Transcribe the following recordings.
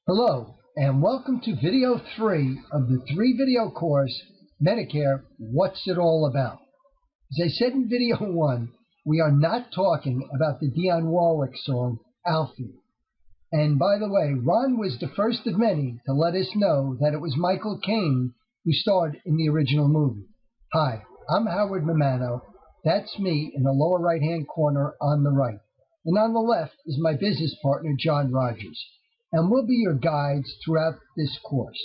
Hello, and welcome to video 3 of the 3-video course, Medicare, What's It All About? As I said in video 1, we are not talking about the Dionne Warwick song, Alfie. And by the way, Ron was the first of many to let us know that it was Michael Caine who starred in the original movie. Hi, I'm Howard Mamano. That's me in the lower right-hand corner on the right. And on the left is my business partner, John Rogers. And we'll be your guides throughout this course.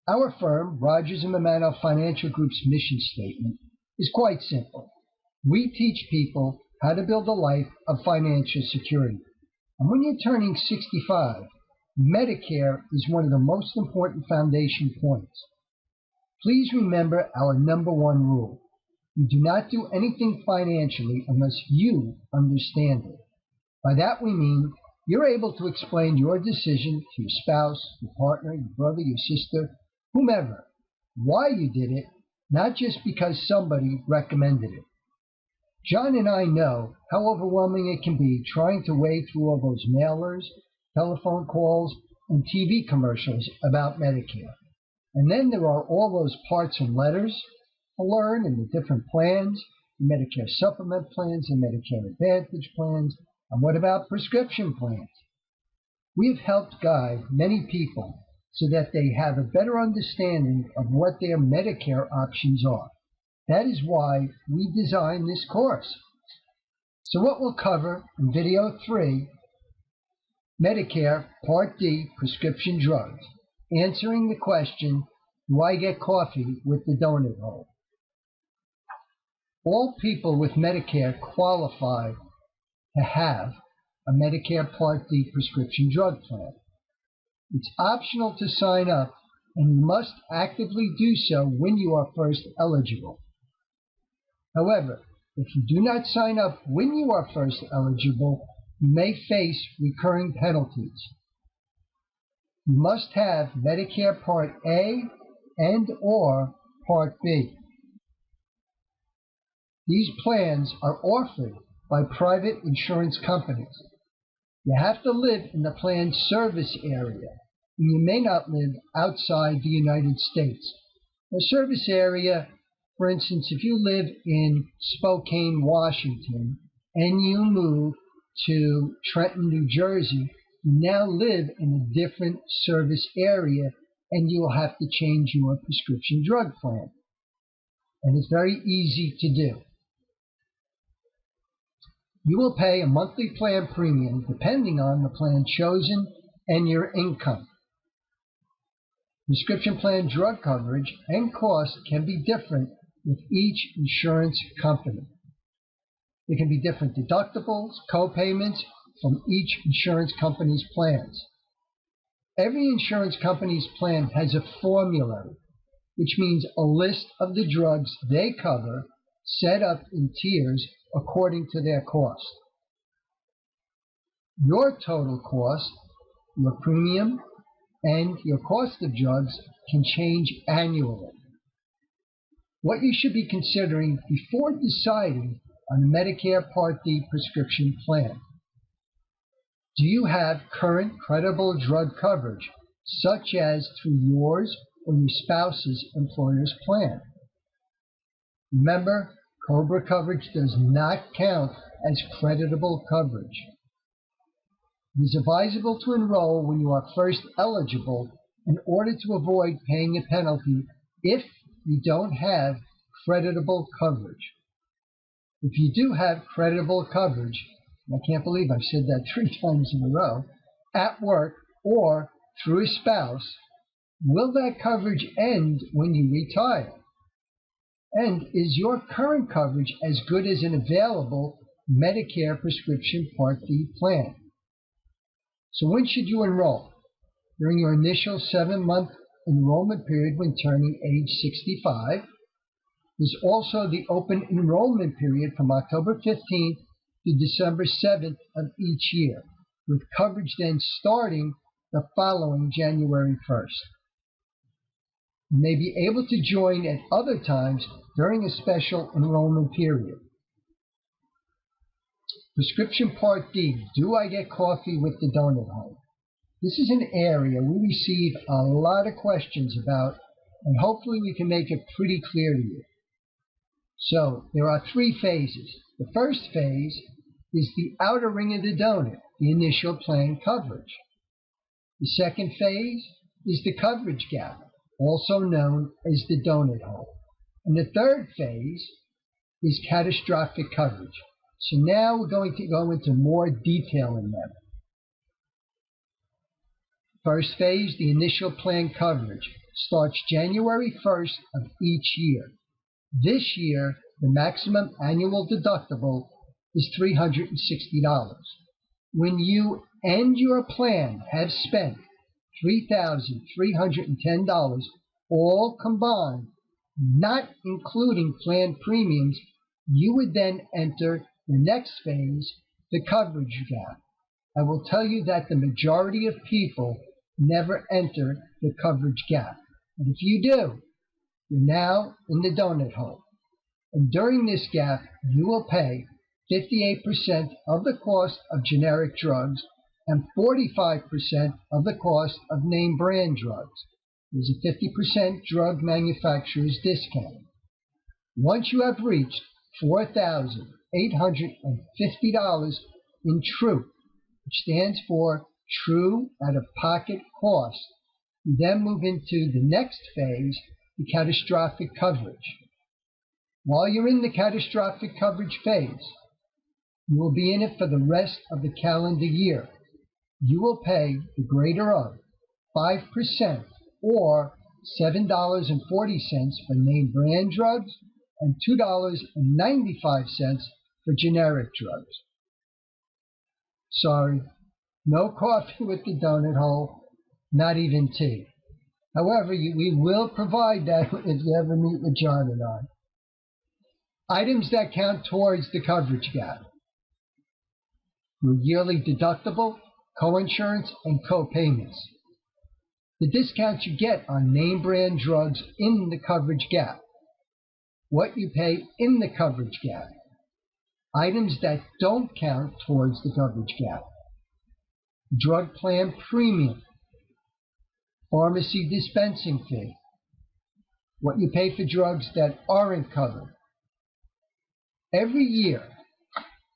Our firm, Rogers & Mamano Financial Group's mission statement is quite simple. We teach people how to build a life of financial security. And when you're turning 65, Medicare is one of the most important foundation points. Please remember our number one rule. You do not do anything financially unless you understand it. By that we mean you're able to explain your decision to your spouse, your partner, your brother, your sister, whomever, why you did it, not just because somebody recommended it. John and I know how overwhelming it can be trying to wade through all those mailers, telephone calls, and TV commercials about Medicare. And then there are all those parts and letters to learn and the different plans, the Medicare supplement plans and Medicare Advantage plans. And what about prescription plans? We have helped guide many people so that they have a better understanding of what their Medicare options are. That is why we designed this course. So what we'll cover in video 3, Medicare Part D prescription drugs, answering the question, do I get coffee with the donut hole? All people with Medicare qualify to have a Medicare Part D prescription drug plan. It's optional to sign up, and you must actively do so when you are first eligible. However, if you do not sign up when you are first eligible, you may face recurring penalties. You must have Medicare Part A and/or Part B. These plans are offered by private insurance companies. You have to live in the planned service area, and you may not live outside the United States. A service area, for instance, if you live in Spokane, Washington, and you move to Trenton, New Jersey, you now live in a different service area, and you will have to change your prescription drug plan. And it's very easy to do. You will pay a monthly plan premium depending on the plan chosen and your income. Prescription plan drug coverage and cost can be different with each insurance company. There can be different deductibles, copayments from each insurance company's plans. Every insurance company's plan has a formulary, which means a list of the drugs they cover set up in tiers according to their cost. Your total cost, your premium, and your cost of drugs can change annually. What you should be considering before deciding on a Medicare Part D prescription plan. Do you have current credible drug coverage, such as through yours or your spouse's employer's plan? Remember, COBRA coverage does not count as creditable coverage. It is advisable to enroll when you are first eligible in order to avoid paying a penalty if you don't have creditable coverage. If you do have creditable coverage, and I can't believe I've said that 3 times in a row, at work or through a spouse, will that coverage end when you retire? And is your current coverage as good as an available Medicare Prescription Part D plan? So when should you enroll? During your initial 7-month enrollment period when turning age 65. There's also the open enrollment period from October 15th to December 7th of each year, with coverage then starting the following January 1st. You may be able to join at other times during a special enrollment period. Prescription Part D, do I get coffee with the donut hole? This is an area we receive a lot of questions about, and hopefully we can make it pretty clear to you. So there are three phases. The first phase is the outer ring of the donut, the initial plan coverage. The second phase is the coverage gap, also known as the donut hole. And the third phase is catastrophic coverage. So now we're going to go into more detail in them. First phase, the initial plan coverage, starts January 1st of each year. This year, the maximum annual deductible is $360. When you and your plan have spent $3,310, all combined, not including plan premiums, you would then enter the next phase, the coverage gap. I will tell you that the majority of people never enter the coverage gap. And if you do, you're now in the donut hole. And during this gap, you will pay 58% of the cost of generic drugs and 45% of the cost of name brand drugs. There's a 50% drug manufacturer's discount. Once you have reached $4,850 in true, which stands for true out-of-pocket cost, you then move into the next phase, the catastrophic coverage. While you're in the catastrophic coverage phase, you will be in it for the rest of the calendar year. You will pay the greater of 5% or $7.40 for name brand drugs and $2.95 for generic drugs. Sorry, no coffee with the donut hole, not even tea. However, we will provide that if you ever meet with John and I. Items that count towards the coverage gap: your yearly deductible, coinsurance, and copayments. The discounts you get on name brand drugs in the coverage gap. What you pay in the coverage gap. Items that don't count towards the coverage gap: drug plan premium, pharmacy dispensing fee, what you pay for drugs that aren't covered. Every year,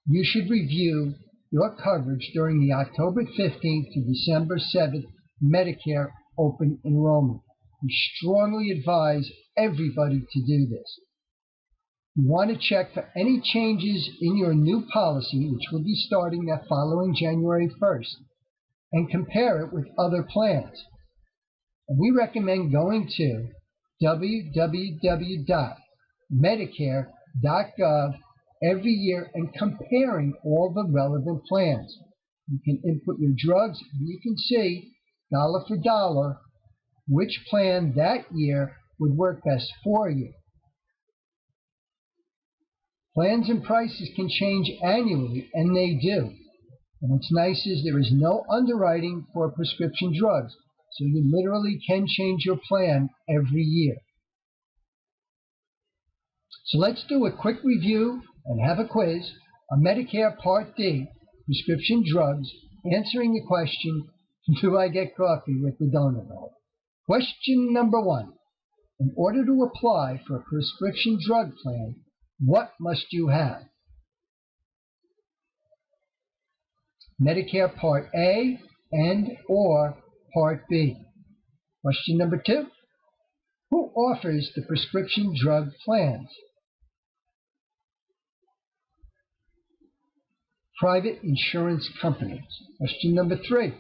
you should review your coverage during the October 15th to December 7th Medicare open enrollment. We strongly advise everybody to do this. You want to check for any changes in your new policy, which will be starting that following January 1st, and compare it with other plans. And we recommend going to www.medicare.gov every year and comparing all the relevant plans. You can input your drugs and you can see, dollar for dollar, which plan that year would work best for you. Plans and prices can change annually, and they do. And what's nice is there is no underwriting for prescription drugs, so you literally can change your plan every year. So let's do a quick review and have a quiz on Medicare Part D, prescription drugs, answering the question, do I get coffee with the donut hole? Question number 1. In order to apply for a prescription drug plan, what must you have? Medicare Part A and or Part B. Question number 2. Who offers the prescription drug plans? Private insurance companies. Question number 3.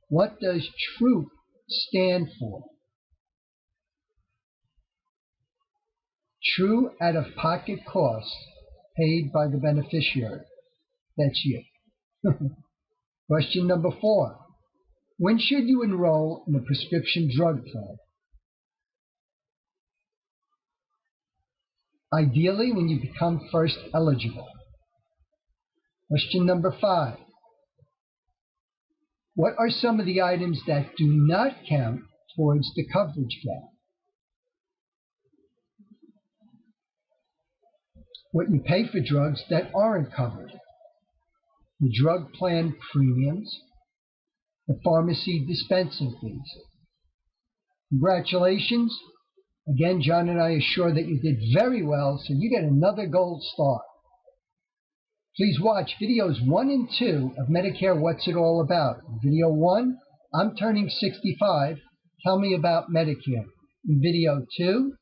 What does TRUE stand for? True out-of-pocket costs paid by the beneficiary. That's you. Question number 4. When should you enroll in a prescription drug plan? Ideally, when you become first eligible. Question number 5. What are some of the items that do not count towards the coverage gap? What you pay for drugs that aren't covered. The drug plan premiums. the pharmacy dispensing fees. Congratulations. Again, John and I are sure that you did very well, so you get another gold star. Please watch videos 1 and 2 of Medicare What's It All About. In video 1, I'm turning 65. Tell me about Medicare. In video 2,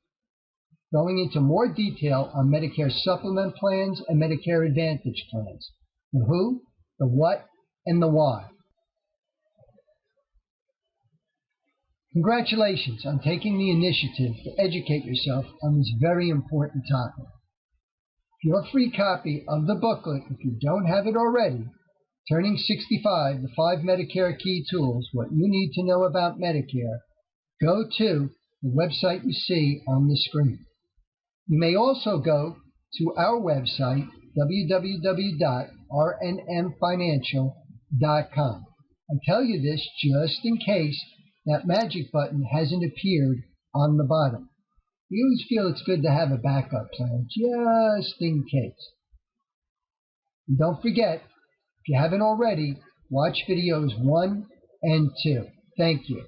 going into more detail on Medicare supplement plans and Medicare Advantage plans. The who, the what, and the why. Congratulations on taking the initiative to educate yourself on this very important topic. Your free copy of the booklet, if you don't have it already, Turning 65, the 5 Medicare Key Tools, What You Need to Know About Medicare, go to the website you see on the screen. You may also go to our website, www.rnmfinancial.com. I tell you this just in case that magic button hasn't appeared on the bottom. We always feel it's good to have a backup plan, just in case. And don't forget, if you haven't already, watch videos 1 and 2. Thank you.